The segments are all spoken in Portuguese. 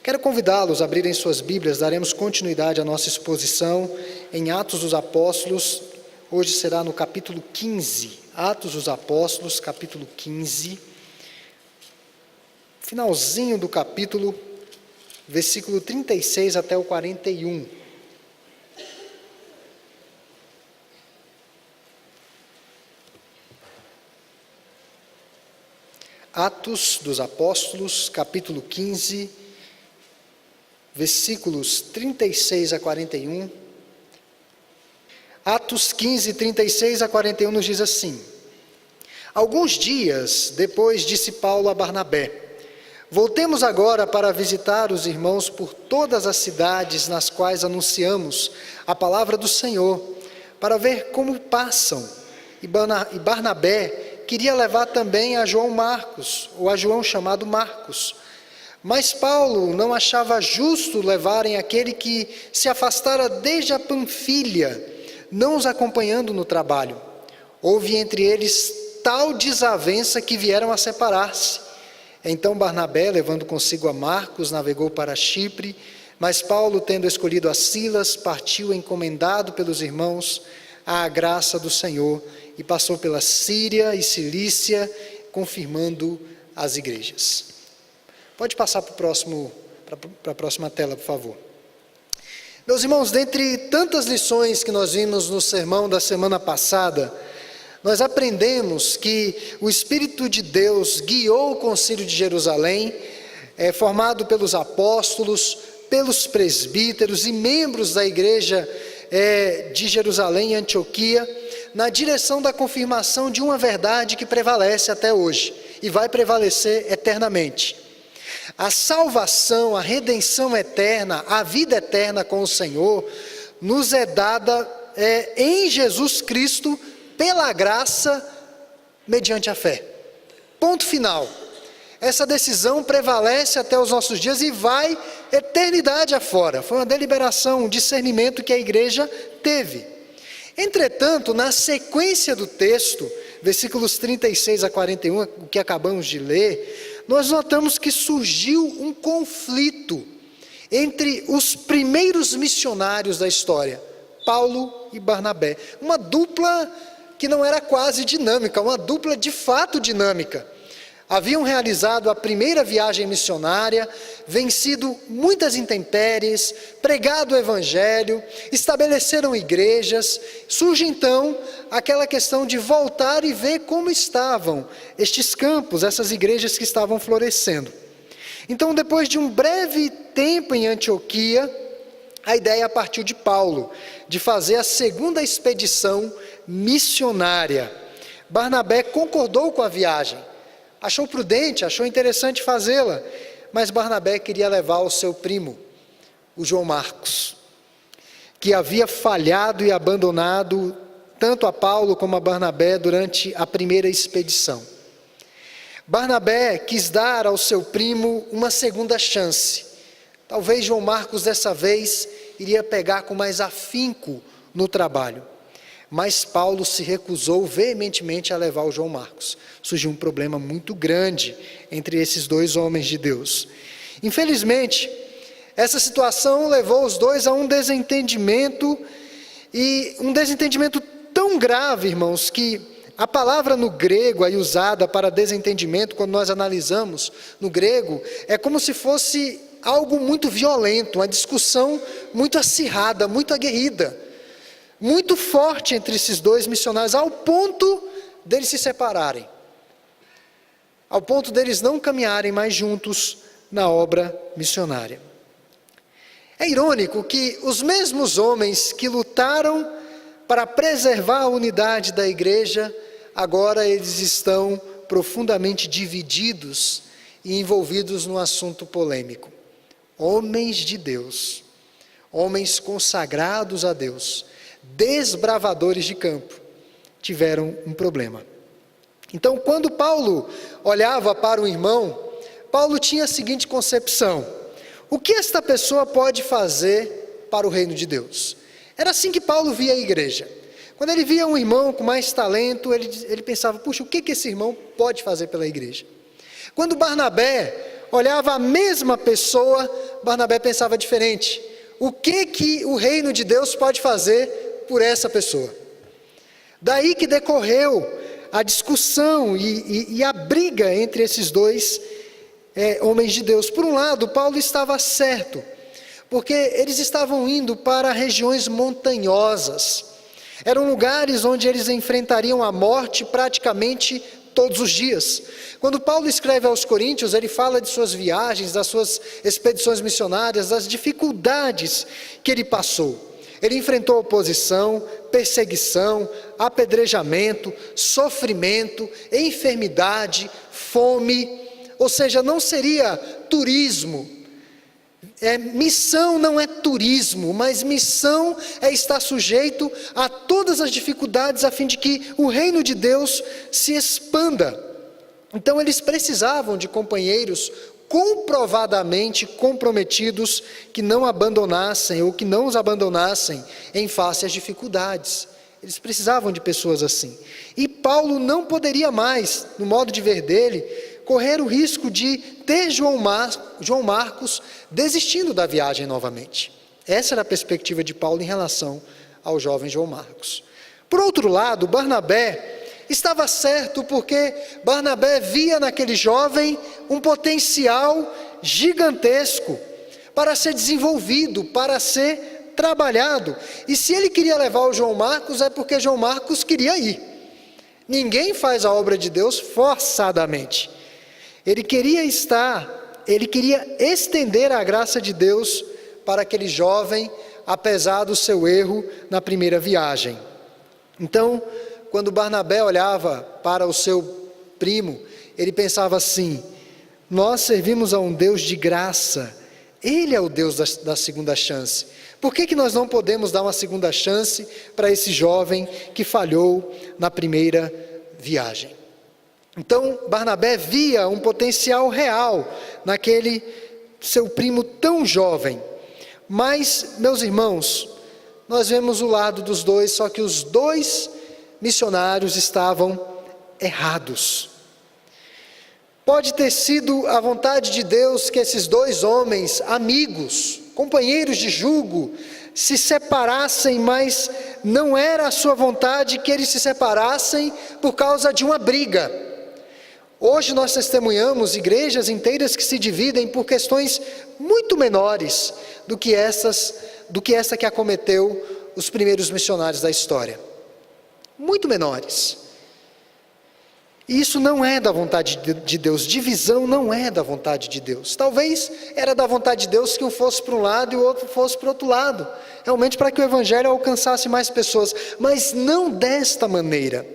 Quero convidá-los a abrirem suas Bíblias, daremos continuidade à nossa exposição em Atos dos Apóstolos. Hoje será no capítulo 15, Atos dos Apóstolos, capítulo 15, finalzinho do capítulo, versículo 36 até o 41. Atos dos Apóstolos, capítulo 15, versículos 36 a 41. Atos 15, 36 a 41 nos diz assim: Alguns dias depois disse Paulo a Barnabé: Voltemos agora para visitar os irmãos por todas as cidades nas quais anunciamos a palavra do Senhor, para ver como passam. E Barnabé queria levar também a João Marcos, ou a João chamado Marcos. Mas Paulo não achava justo levarem aquele que se afastara desde a Panfilha, não os acompanhando no trabalho. Houve entre eles tal desavença que vieram a separar-se. Então Barnabé, levando consigo a Marcos, navegou para Chipre, mas Paulo, tendo escolhido a Silas, partiu encomendado pelos irmãos à graça do Senhor, e passou pela Síria e Cilícia, confirmando as igrejas. Pode passar para a próxima tela, por favor. Meus irmãos, dentre tantas lições que nós vimos no sermão da semana passada, nós aprendemos que o Espírito de Deus guiou o Concílio de Jerusalém, formado pelos apóstolos, pelos presbíteros e membros da igreja de Jerusalém e Antioquia, na direção da confirmação de uma verdade que prevalece até hoje e vai prevalecer eternamente. A salvação, a redenção eterna, a vida eterna com o Senhor, nos é dada em Jesus Cristo, pela graça, mediante a fé. Ponto final. Essa decisão prevalece até os nossos dias e vai eternidade afora. Foi uma deliberação, um discernimento que a igreja teve. Entretanto, na sequência do texto, versículos 36 a 41, o que acabamos de ler, nós notamos que surgiu um conflito entre os primeiros missionários da história, Paulo e Barnabé. Uma dupla que não era quase dinâmica, uma dupla de fato dinâmica. Haviam realizado a primeira viagem missionária, vencido muitas intempéries, pregado o evangelho, estabeleceram igrejas. Surge então aquela questão de voltar e ver como estavam estes campos, essas igrejas que estavam florescendo. Então, depois de um breve tempo em Antioquia, a ideia partiu de Paulo, de fazer a segunda expedição missionária. Barnabé concordou com a viagem. Achou prudente, achou interessante fazê-la, mas Barnabé queria levar o seu primo, o João Marcos, que havia falhado e abandonado tanto a Paulo como a Barnabé durante a primeira expedição. Barnabé quis dar ao seu primo uma segunda chance. Talvez João Marcos dessa vez iria pegar com mais afinco no trabalho. Mas Paulo se recusou veementemente a levar o João Marcos. Surgiu um problema muito grande entre esses dois homens de Deus. Infelizmente, essa situação levou os dois a um desentendimento, e um desentendimento tão grave, irmãos, que a palavra no grego aí usada para desentendimento, quando nós analisamos no grego, é como se fosse algo muito violento, uma discussão muito acirrada, muito aguerrida, muito forte entre esses dois missionários, ao ponto deles se separarem, ao ponto deles não caminharem mais juntos na obra missionária. É irônico que os mesmos homens que lutaram para preservar a unidade da igreja, agora eles estão profundamente divididos e envolvidos num assunto polêmico. Homens de Deus, homens consagrados a Deus, desbravadores de campo, tiveram um problema. Então, quando Paulo olhava para o irmão, Paulo tinha a seguinte concepção: o que esta pessoa pode fazer para o reino de Deus? Era assim que Paulo via a igreja. Quando ele via um irmão com mais talento, ele pensava: puxa, o que esse irmão pode fazer pela igreja? Quando Barnabé olhava a mesma pessoa, Barnabé pensava diferente. O que o reino de Deus pode fazer por essa pessoa? Daí que decorreu a discussão e a briga entre esses dois homens de Deus. Por um lado, Paulo estava certo, porque eles estavam indo para regiões montanhosas. Eram lugares onde eles enfrentariam a morte praticamente todos os dias. Quando Paulo escreve aos Coríntios, ele fala de suas viagens, das suas expedições missionárias, das dificuldades que ele passou. Ele enfrentou oposição, perseguição, apedrejamento, sofrimento, enfermidade, fome. Ou seja, não seria turismo. Missão não é turismo, mas missão é estar sujeito a todas as dificuldades a fim de que o reino de Deus se expanda. Então eles precisavam de companheiros comprovadamente comprometidos que não abandonassem ou que não os abandonassem em face às dificuldades. Eles precisavam de pessoas assim. E Paulo não poderia mais, no modo de ver dele, correr o risco de ter João Marcos desistindo da viagem novamente. Essa era a perspectiva de Paulo em relação ao jovem João Marcos. Por outro lado, Barnabé estava certo, porque Barnabé via naquele jovem um potencial gigantesco para ser desenvolvido, para ser trabalhado. E se ele queria levar o João Marcos, é porque João Marcos queria ir. Ninguém faz a obra de Deus forçadamente. Ele queria estender a graça de Deus para aquele jovem, apesar do seu erro na primeira viagem. Então, quando Barnabé olhava para o seu primo, ele pensava assim: nós servimos a um Deus de graça, Ele é o Deus da segunda chance. Por que nós não podemos dar uma segunda chance para esse jovem que falhou na primeira viagem? Então, Barnabé via um potencial real naquele seu primo tão jovem. Mas, meus irmãos, nós vemos o lado dos dois, só que os dois missionários estavam errados. Pode ter sido a vontade de Deus que esses dois homens, amigos, companheiros de jugo, se separassem, mas não era a sua vontade que eles se separassem por causa de uma briga. Hoje nós testemunhamos igrejas inteiras que se dividem por questões muito menores do que essa que acometeu os primeiros missionários da história. Muito menores. E isso não é da vontade de Deus. Divisão não é da vontade de Deus. Talvez era da vontade de Deus que um fosse para um lado e o outro fosse para o outro lado, realmente para que o evangelho alcançasse mais pessoas, mas não desta maneira.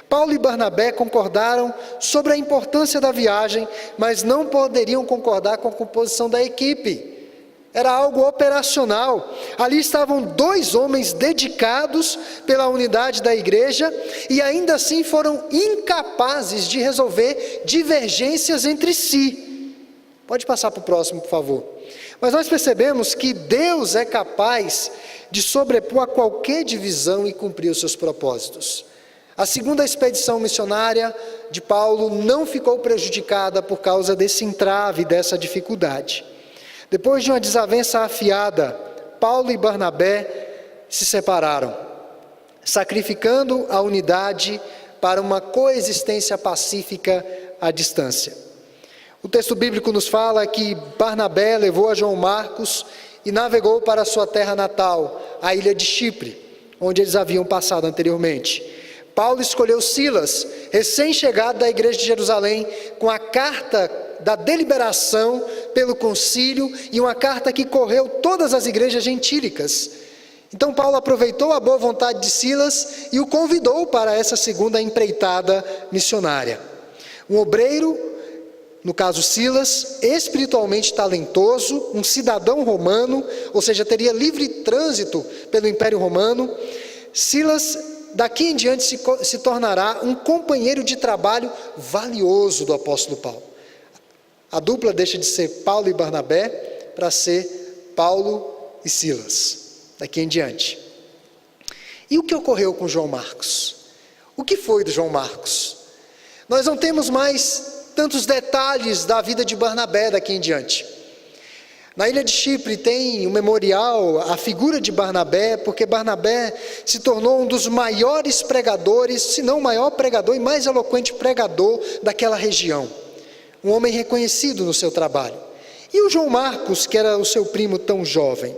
Paulo e Barnabé concordaram sobre a importância da viagem, mas não poderiam concordar com a composição da equipe. Era algo operacional. Ali estavam dois homens dedicados pela unidade da igreja e ainda assim foram incapazes de resolver divergências entre si. Pode passar para o próximo, por favor. Mas nós percebemos que Deus é capaz de sobrepor a qualquer divisão e cumprir os seus propósitos. A segunda expedição missionária de Paulo não ficou prejudicada por causa desse entrave, dessa dificuldade. Depois de uma desavença afiada, Paulo e Barnabé se separaram, sacrificando a unidade para uma coexistência pacífica à distância. O texto bíblico nos fala que Barnabé levou a João Marcos e navegou para a sua terra natal, a ilha de Chipre, onde eles haviam passado anteriormente. Paulo escolheu Silas, recém-chegado da igreja de Jerusalém, com a carta da deliberação pelo concílio e uma carta que correu todas as igrejas gentílicas. Então Paulo aproveitou a boa vontade de Silas e o convidou para essa segunda empreitada missionária. Um obreiro, no caso Silas, espiritualmente talentoso, um cidadão romano, ou seja, teria livre trânsito pelo Império Romano. Silas, daqui em diante, se tornará um companheiro de trabalho valioso do apóstolo Paulo. A dupla deixa de ser Paulo e Barnabé para ser Paulo e Silas, daqui em diante. E o que ocorreu com João Marcos? O que foi do João Marcos? Nós não temos mais tantos detalhes da vida de Barnabé daqui em diante. Na ilha de Chipre tem um memorial à figura de Barnabé, porque Barnabé se tornou um dos maiores pregadores, se não o maior pregador e mais eloquente pregador daquela região. Um homem reconhecido no seu trabalho. E o João Marcos, que era o seu primo tão jovem.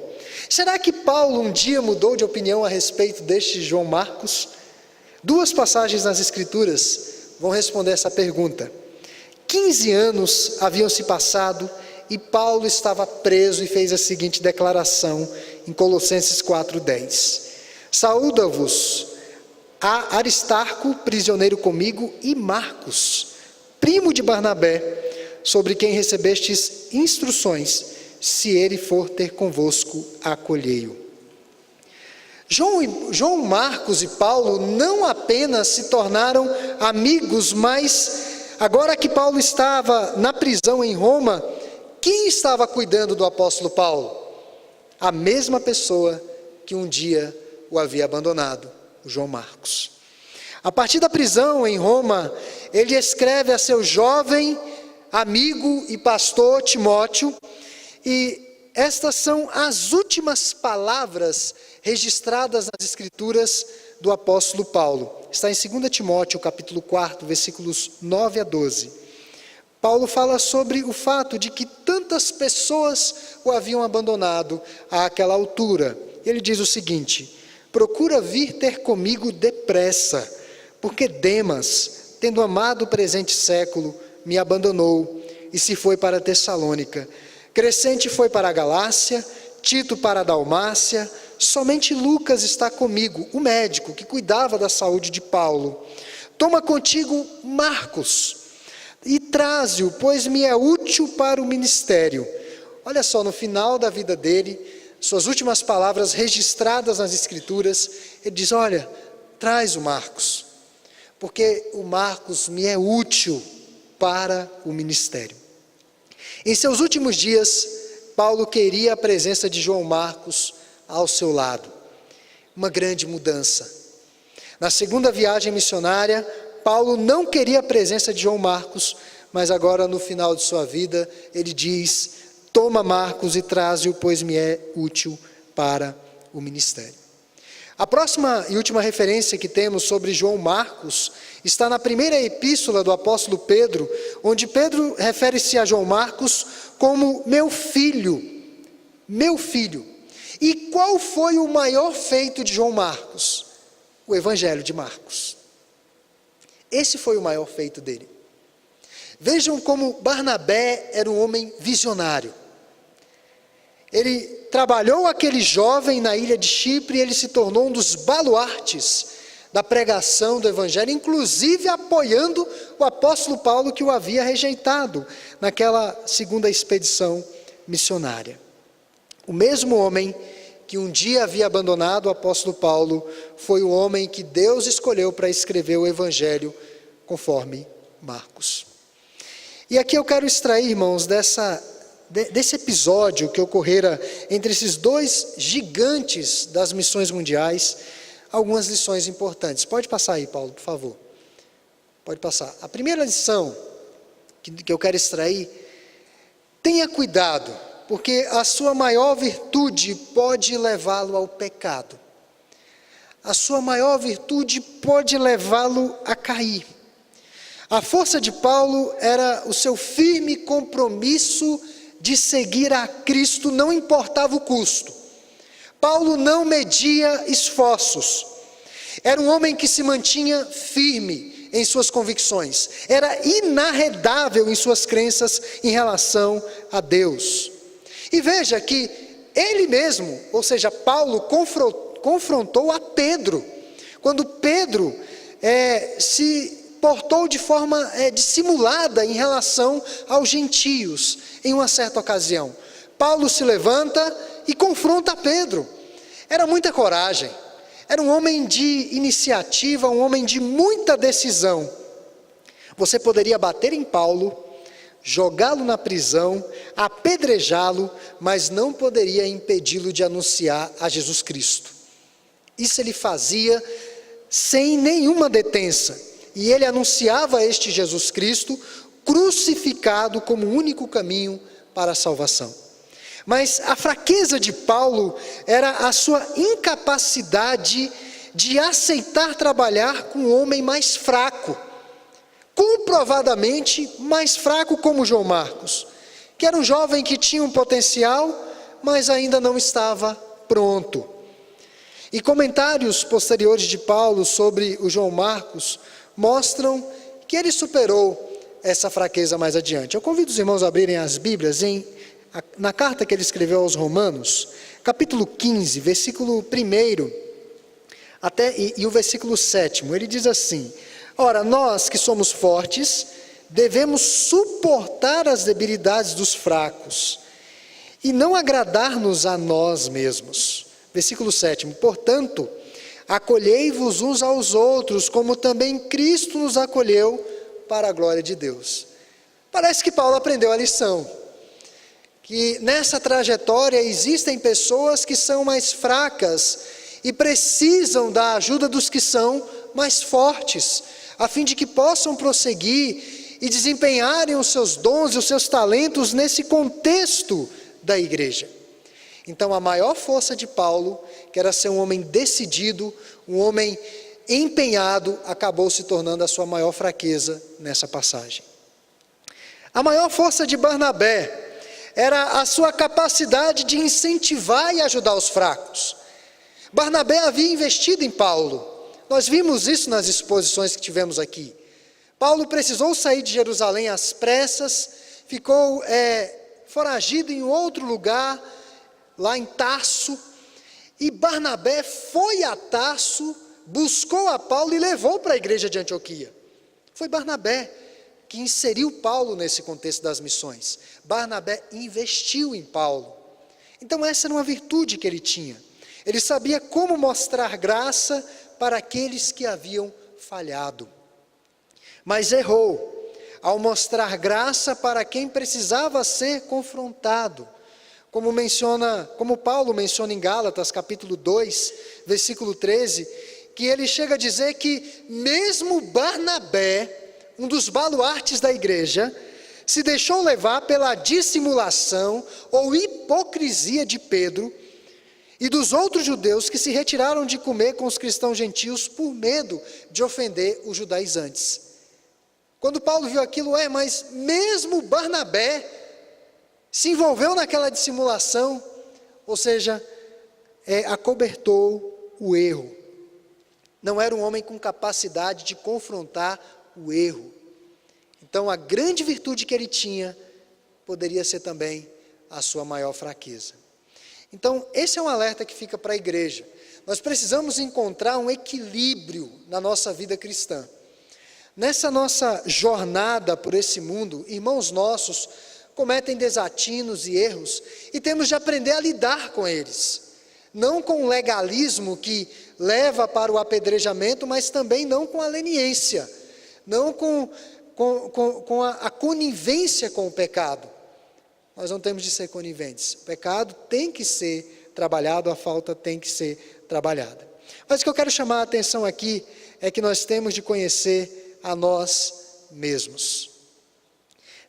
Será que Paulo um dia mudou de opinião a respeito deste João Marcos? 2 passagens nas Escrituras vão responder essa pergunta. 15 anos haviam se passado e Paulo estava preso e fez a seguinte declaração em Colossenses 4:10. Saúda-vos a Aristarco, prisioneiro comigo, e Marcos, primo de Barnabé, sobre quem recebestes instruções, se ele for ter convosco, acolhei-o. João Marcos e Paulo não apenas se tornaram amigos, mas agora que Paulo estava na prisão em Roma, quem estava cuidando do apóstolo Paulo? A mesma pessoa que um dia o havia abandonado, o João Marcos. A partir da prisão em Roma, ele escreve a seu jovem amigo e pastor Timóteo, e estas são as últimas palavras registradas nas Escrituras do apóstolo Paulo. Está em 2 Timóteo, capítulo 4, versículos 9 a 12. Paulo fala sobre o fato de que tantas pessoas o haviam abandonado àquela altura. Ele diz o seguinte: procura vir ter comigo depressa, porque Demas, tendo amado o presente século, me abandonou e se foi para Tessalônica. Crescente foi para a Galácia, Tito para a Dalmácia, somente Lucas está comigo, o médico que cuidava da saúde de Paulo. Toma contigo Marcos e traze-o, pois me é útil para o ministério. Olha só, no final da vida dele, suas últimas palavras registradas nas Escrituras, ele diz: olha, traz o Marcos, porque o Marcos me é útil para o ministério. Em seus últimos dias, Paulo queria a presença de João Marcos ao seu lado. Uma grande mudança. Na segunda viagem missionária, Paulo não queria a presença de João Marcos, mas agora no final de sua vida, ele diz: toma Marcos e traze-o, pois me é útil para o ministério. A próxima e última referência que temos sobre João Marcos está na primeira epístola do apóstolo Pedro, onde Pedro refere-se a João Marcos como meu filho, meu filho. E qual foi o maior feito de João Marcos? O Evangelho de Marcos. Esse foi o maior feito dele. Vejam como Barnabé era um homem visionário. Ele trabalhou aquele jovem na ilha de Chipre e ele se tornou um dos baluartes da pregação do Evangelho, inclusive apoiando o apóstolo Paulo, que o havia rejeitado naquela segunda expedição missionária. O mesmo homem que um dia havia abandonado o apóstolo Paulo foi o homem que Deus escolheu para escrever o Evangelho conforme Marcos. E aqui eu quero extrair, irmãos, desse episódio que ocorrera entre esses dois gigantes das missões mundiais, algumas lições importantes. Pode passar aí, Paulo, por favor. Pode passar. A primeira lição que eu quero extrair: tenha cuidado, porque a sua maior virtude pode levá-lo ao pecado. A sua maior virtude pode levá-lo a cair. A força de Paulo era o seu firme compromisso de seguir a Cristo, não importava o custo. Paulo não media esforços. Era um homem que se mantinha firme em suas convicções. Era inarredável em suas crenças em relação a Deus. E veja que ele mesmo, ou seja, Paulo, confrontou a Pedro. Quando Pedro se portou de forma dissimulada em relação aos gentios, em uma certa ocasião. Paulo se levanta e confronta Pedro. Era muita coragem, era um homem de iniciativa, um homem de muita decisão. Você poderia bater em Paulo, jogá-lo na prisão, apedrejá-lo, mas não poderia impedi-lo de anunciar a Jesus Cristo. Isso ele fazia sem nenhuma detença. E ele anunciava este Jesus Cristo crucificado como o único caminho para a salvação. Mas a fraqueza de Paulo era a sua incapacidade de aceitar trabalhar com um homem mais fraco, comprovadamente mais fraco como João Marcos, que era um jovem que tinha um potencial, mas ainda não estava pronto. E comentários posteriores de Paulo sobre o João Marcos mostram que ele superou essa fraqueza mais adiante. Eu convido os irmãos a abrirem as Bíblias na carta que ele escreveu aos Romanos, capítulo 15, versículo 1 e o versículo 7. Ele diz assim: ora, nós que somos fortes, devemos suportar as debilidades dos fracos e não agradar-nos a nós mesmos. Versículo 7. Portanto, acolhei-vos uns aos outros, como também Cristo nos acolheu para a glória de Deus. Parece que Paulo aprendeu a lição, que nessa trajetória existem pessoas que são mais fracas e precisam da ajuda dos que são mais fortes, a fim de que possam prosseguir e desempenharem os seus dons e os seus talentos nesse contexto da igreja. Então a maior força de Paulo, que era ser um homem decidido, um homem empenhado, acabou se tornando a sua maior fraqueza nessa passagem. A maior força de Barnabé era a sua capacidade de incentivar e ajudar os fracos. Barnabé havia investido em Paulo. Nós vimos isso nas exposições que tivemos aqui. Paulo precisou sair de Jerusalém às pressas, ficou foragido em outro lugar, lá em Tarso, e Barnabé foi a Tarso, buscou a Paulo e levou para a igreja de Antioquia. Foi Barnabé que inseriu Paulo nesse contexto das missões. Barnabé investiu em Paulo. Então essa era uma virtude que ele tinha. Ele sabia como mostrar graça para aqueles que haviam falhado. Mas errou ao mostrar graça para quem precisava ser confrontado. Como Paulo menciona em Gálatas, capítulo 2, versículo 13, que ele chega a dizer que mesmo Barnabé, um dos baluartes da igreja, se deixou levar pela dissimulação ou hipocrisia de Pedro e dos outros judeus que se retiraram de comer com os cristãos gentios por medo de ofender os judaizantes. Quando Paulo viu aquilo, mas mesmo Barnabé se envolveu naquela dissimulação, ou seja, acobertou o erro. Não era um homem com capacidade de confrontar o erro. Então a grande virtude que ele tinha poderia ser também a sua maior fraqueza. Então esse é um alerta que fica para a igreja. Nós precisamos encontrar um equilíbrio na nossa vida cristã. Nessa nossa jornada por esse mundo, irmãos nossos cometem desatinos e erros, e temos de aprender a lidar com eles. Não com o legalismo que leva para o apedrejamento, mas também não com a leniência, não com a conivência com o pecado. Nós não temos de ser coniventes. O pecado tem que ser trabalhado, a falta tem que ser trabalhada. Mas o que eu quero chamar a atenção aqui é que nós temos de conhecer a nós mesmos.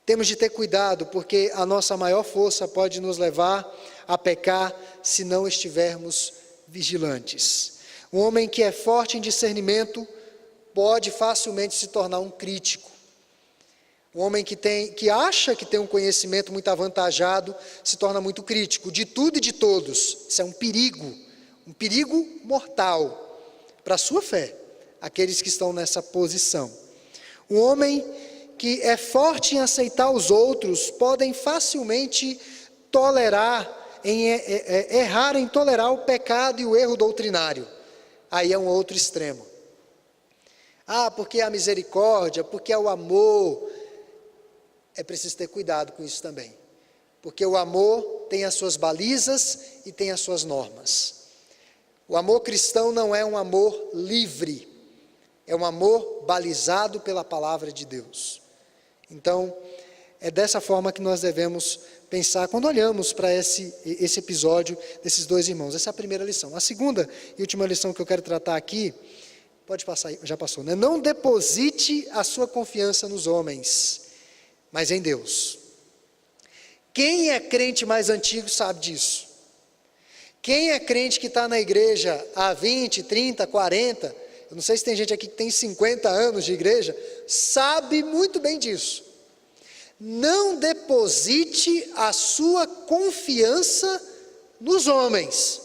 Temos de ter cuidado, porque a nossa maior força pode nos levar a pecar se não estivermos vigilantes. Um homem que é forte em discernimento pode facilmente se tornar um crítico. Um homem que acha que tem um conhecimento muito avantajado se torna muito crítico de tudo e de todos. Isso é um perigo mortal para a sua fé, aqueles que estão nessa posição. Um homem que é forte em aceitar os outros, podem facilmente errar em tolerar o pecado e o erro doutrinário. Aí é um outro extremo. Porque é a misericórdia, porque é o amor. É preciso ter cuidado com isso também. Porque o amor tem as suas balizas e tem as suas normas. O amor cristão não é um amor livre. É um amor balizado pela palavra de Deus. Então, é dessa forma que nós devemos pensar quando olhamos para esse episódio desses dois irmãos. Essa é a primeira lição. A segunda e última lição que eu quero tratar aqui, pode passar, já passou, né? Não deposite a sua confiança nos homens. mas em Deus. Quem é crente mais antigo sabe disso. Quem é crente que está na igreja há 20, 30, 40, eu não sei se tem gente aqui que tem 50 anos de igreja, sabe muito bem disso. Não deposite a sua confiança nos homens.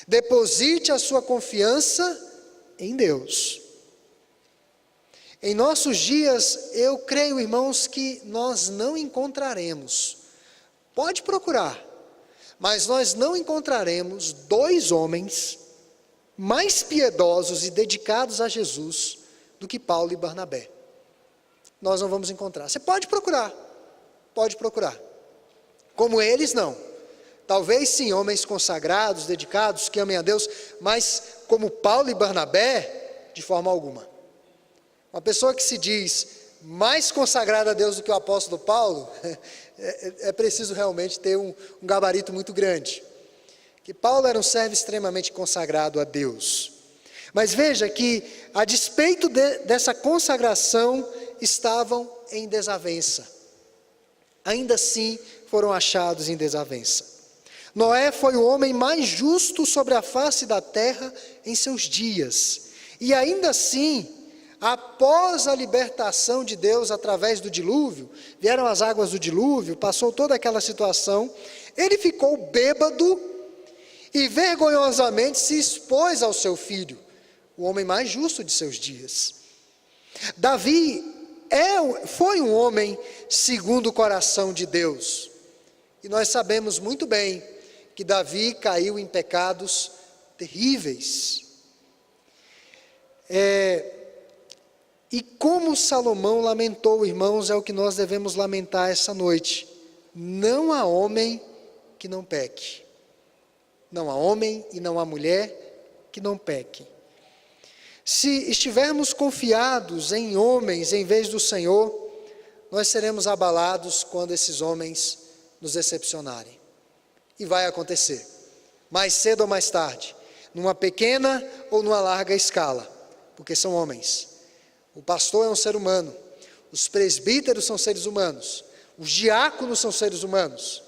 Deposite a sua confiança em Deus. Em nossos dias, eu creio, irmãos, que nós não encontraremos, pode procurar, mas nós não encontraremos dois homens mais piedosos e dedicados a Jesus do que Paulo e Barnabé. Nós não vamos encontrar. Você pode procurar. Como eles, não. Talvez sim, homens consagrados, dedicados, que amem a Deus, mas como Paulo e Barnabé, de forma alguma. Uma pessoa que se diz mais consagrada a Deus do que o apóstolo Paulo, é preciso realmente ter um gabarito muito grande. Que Paulo era um servo extremamente consagrado a Deus. Mas veja que, a despeito dessa consagração, estavam em desavença. Ainda assim, foram achados em desavença. Noé foi o homem mais justo sobre a face da terra em seus dias. E ainda assim, após a libertação de Deus através do dilúvio, vieram as águas do dilúvio, passou toda aquela situação, ele ficou bêbado e vergonhosamente se expôs ao seu filho, o homem mais justo de seus dias. Davi foi um homem segundo o coração de Deus. E nós sabemos muito bem que Davi caiu em pecados terríveis. E como Salomão lamentou, irmãos, é o que nós devemos lamentar essa noite. Não há homem que não peque. Não há homem e não há mulher que não peque. Se estivermos confiados em homens em vez do Senhor, nós seremos abalados quando esses homens nos decepcionarem. E vai acontecer, mais cedo ou mais tarde, numa pequena ou numa larga escala, porque são homens. O pastor é um ser humano, os presbíteros são seres humanos, os diáconos são seres humanos,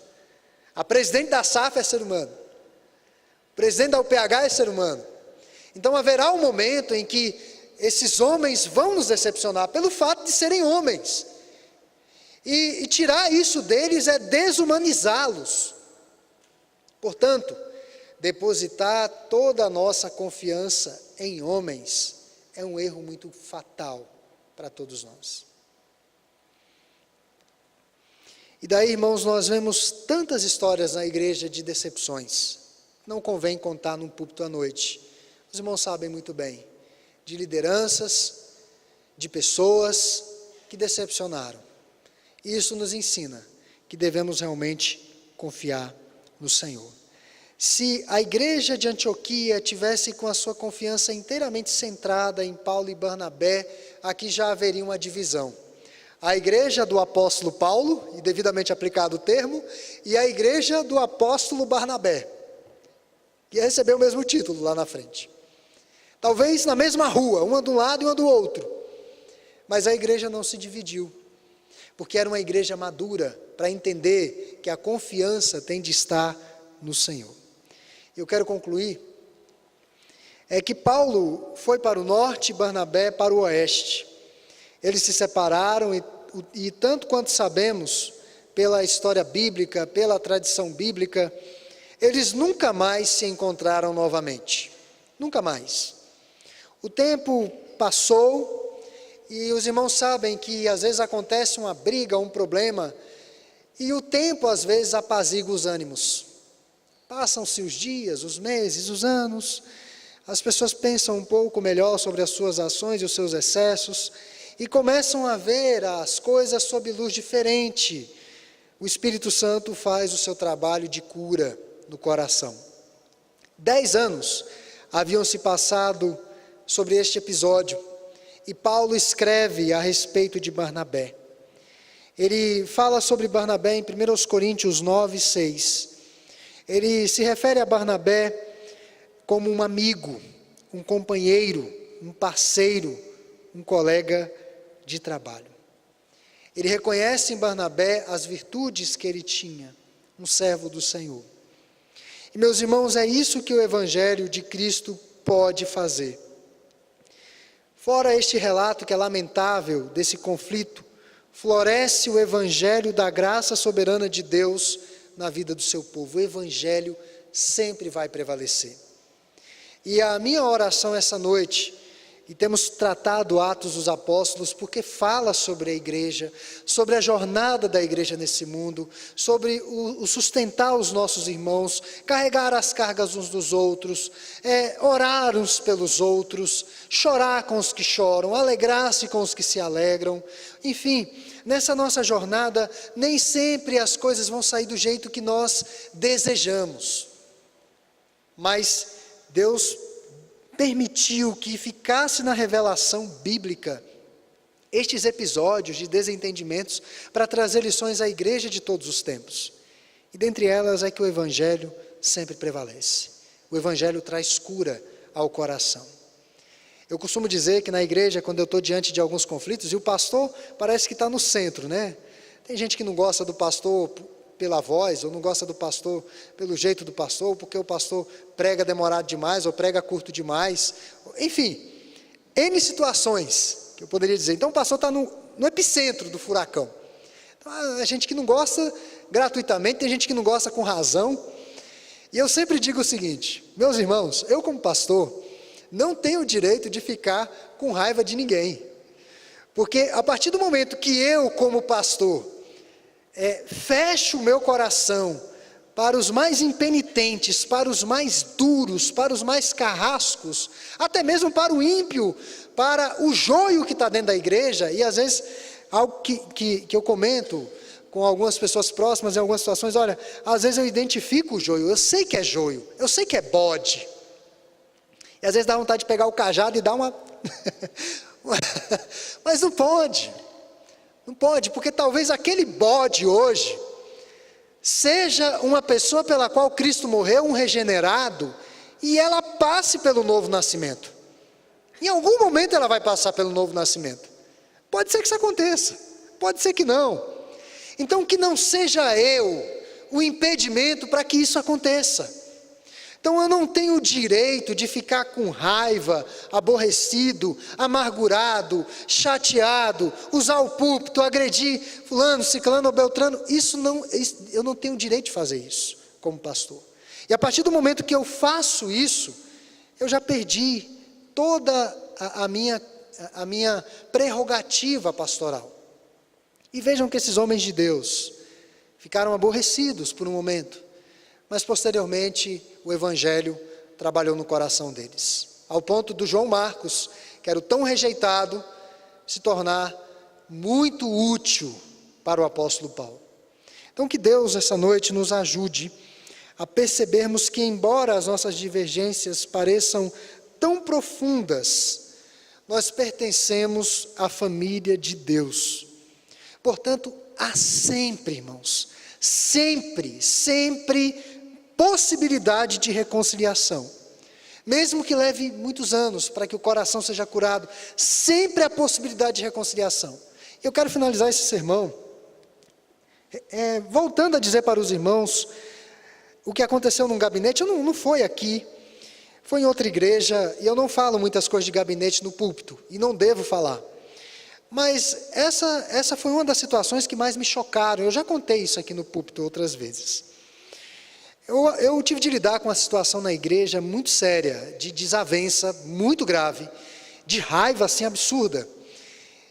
a presidente da SAF é ser humano, o presidente da UPH é ser humano. Então haverá um momento em que esses homens vão nos decepcionar pelo fato de serem homens. E tirar isso deles é desumanizá-los. Portanto, depositar toda a nossa confiança em homens é um erro muito fatal para todos nós. E daí, irmãos, nós vemos tantas histórias na igreja de decepções. Não convém contar num púlpito à noite. Os irmãos sabem muito bem, de lideranças, de pessoas que decepcionaram. E isso nos ensina que devemos realmente confiar no Senhor. Se a igreja de Antioquia tivesse com a sua confiança inteiramente centrada em Paulo e Barnabé, aqui já haveria uma divisão. A igreja do apóstolo Paulo, e devidamente aplicado o termo, e a igreja do apóstolo Barnabé, que recebeu o mesmo título lá na frente. Talvez na mesma rua, uma de um lado e uma do outro. Mas a igreja não se dividiu, porque era uma igreja madura para entender que a confiança tem de estar no Senhor. Eu quero concluir, que Paulo foi para o norte e Barnabé para o oeste. Eles se separaram e tanto quanto sabemos, pela história bíblica, pela tradição bíblica, eles nunca mais se encontraram novamente. Nunca mais. O tempo passou e os irmãos sabem que às vezes acontece uma briga, um problema, e o tempo às vezes apazigua os ânimos. Passam-se os dias, os meses, os anos, as pessoas pensam um pouco melhor sobre as suas ações e os seus excessos, e começam a ver as coisas sob luz diferente. O Espírito Santo faz o seu trabalho de cura no coração. 10 anos haviam se passado sobre este episódio, e Paulo escreve a respeito de Barnabé. Ele fala sobre Barnabé em 1 Coríntios 9, 6. Ele se refere a Barnabé como um amigo, um companheiro, um parceiro, um colega de trabalho. Ele reconhece em Barnabé as virtudes que ele tinha, um servo do Senhor. E, meus irmãos, é isso que o Evangelho de Cristo pode fazer. Fora este relato que é lamentável desse conflito, floresce o Evangelho da graça soberana de Deus na vida do seu povo. O Evangelho sempre vai prevalecer. E a minha oração essa noite, e temos tratado Atos dos Apóstolos, porque fala sobre a igreja, sobre a jornada da igreja nesse mundo, sobre o sustentar os nossos irmãos, carregar as cargas uns dos outros, orar uns pelos outros, chorar com os que choram, alegrar-se com os que se alegram. Enfim, nessa nossa jornada, nem sempre as coisas vão sair do jeito que nós desejamos. Mas Deus permitiu que ficasse na revelação bíblica estes episódios de desentendimentos para trazer lições à igreja de todos os tempos. E dentre elas é que o Evangelho sempre prevalece. O Evangelho traz cura ao coração. Eu costumo dizer que na igreja, quando eu estou diante de alguns conflitos, e o pastor parece que está no centro, né? Tem gente que não gosta do pastor pela voz, ou não gosta do pastor pelo jeito do pastor, porque o pastor prega demorado demais, ou prega curto demais, enfim, N situações que eu poderia dizer. Então o pastor está no epicentro do furacão. Então, a gente que não gosta gratuitamente, tem gente que não gosta com razão, e eu sempre digo o seguinte, meus irmãos, eu como pastor, não tenho o direito de ficar com raiva de ninguém, porque a partir do momento que eu como pastor, fecho o meu coração para os mais impenitentes, para os mais duros, para os mais carrascos, até mesmo para o ímpio, para o joio que está dentro da igreja, e às vezes, algo que eu comento com algumas pessoas próximas em algumas situações, olha, às vezes eu identifico o joio, eu sei que é joio, eu sei que é bode, e às vezes dá vontade de pegar o cajado e dar uma... mas não pode. Não pode, porque talvez aquele bode hoje seja uma pessoa pela qual Cristo morreu, um regenerado, e ela passe pelo novo nascimento. Em algum momento ela vai passar pelo novo nascimento. Pode ser que isso aconteça, pode ser que não. Então que não seja eu o impedimento para que isso aconteça. Então eu não tenho o direito de ficar com raiva, aborrecido, amargurado, chateado, usar o púlpito, agredir fulano, ciclano ou beltrano. Eu não tenho o direito de fazer isso como pastor. E a partir do momento que eu faço isso, eu já perdi toda a minha prerrogativa pastoral. E vejam que esses homens de Deus ficaram aborrecidos por um momento, mas posteriormente o Evangelho trabalhou no coração deles, ao ponto do João Marcos, que era o tão rejeitado, se tornar muito útil para o apóstolo Paulo. Então que Deus essa noite nos ajude a percebermos que, embora as nossas divergências pareçam tão profundas, nós pertencemos à família de Deus. Portanto, há sempre, irmãos, sempre possibilidade de reconciliação. Mesmo que leve muitos anos para que o coração seja curado, sempre há possibilidade de reconciliação. Eu quero finalizar esse sermão, voltando a dizer para os irmãos, o que aconteceu num gabinete, não foi aqui, foi em outra igreja, e eu não falo muitas coisas de gabinete no púlpito, e não devo falar. Mas essa foi uma das situações que mais me chocaram. Eu já contei isso aqui no púlpito outras vezes. Eu tive de lidar com uma situação na igreja muito séria, de desavença muito grave, de raiva assim absurda.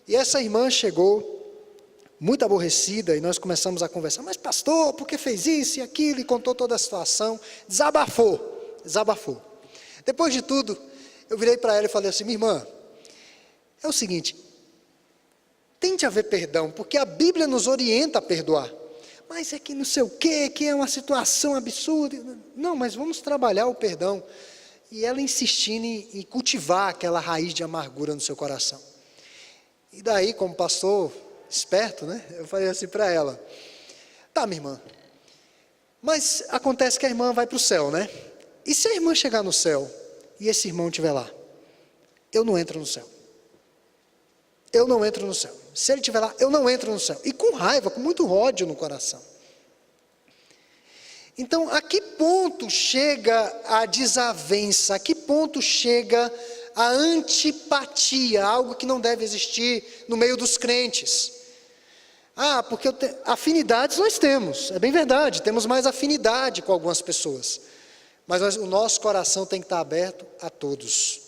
E essa irmã chegou muito aborrecida e nós começamos a conversar. Mas pastor, por que fez isso e aquilo? E contou toda a situação. Desabafou. Depois de tudo, eu virei para ela e falei assim: minha irmã, é o seguinte, tente haver perdão, porque a Bíblia nos orienta a perdoar. Mas é que não sei o quê, que é uma situação absurda. Não, mas vamos trabalhar o perdão. E ela insistindo em cultivar aquela raiz de amargura no seu coração. E daí, como pastor esperto, né? Eu falei assim para ela: tá, minha irmã, mas acontece que a irmã vai para o céu, né? E se a irmã chegar no céu e esse irmão estiver lá? Eu não entro no céu. eu não entro no céu. Se ele estiver lá, eu não entro no céu. E com raiva, com muito ódio no coração. Então, a que ponto chega a desavença? A que ponto chega a antipatia? Algo que não deve existir no meio dos crentes. Porque afinidades nós temos. É bem verdade, temos mais afinidade com algumas pessoas. Mas o nosso coração tem que estar aberto a todos.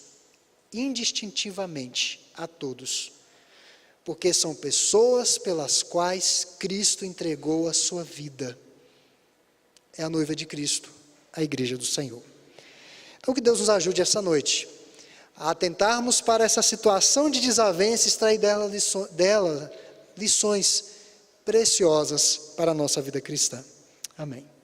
Indistintivamente a todos. Porque são pessoas pelas quais Cristo entregou a sua vida. É a noiva de Cristo, a igreja do Senhor. Então que Deus nos ajude essa noite a atentarmos para essa situação de desavença e extrair dela lições preciosas para a nossa vida cristã. Amém.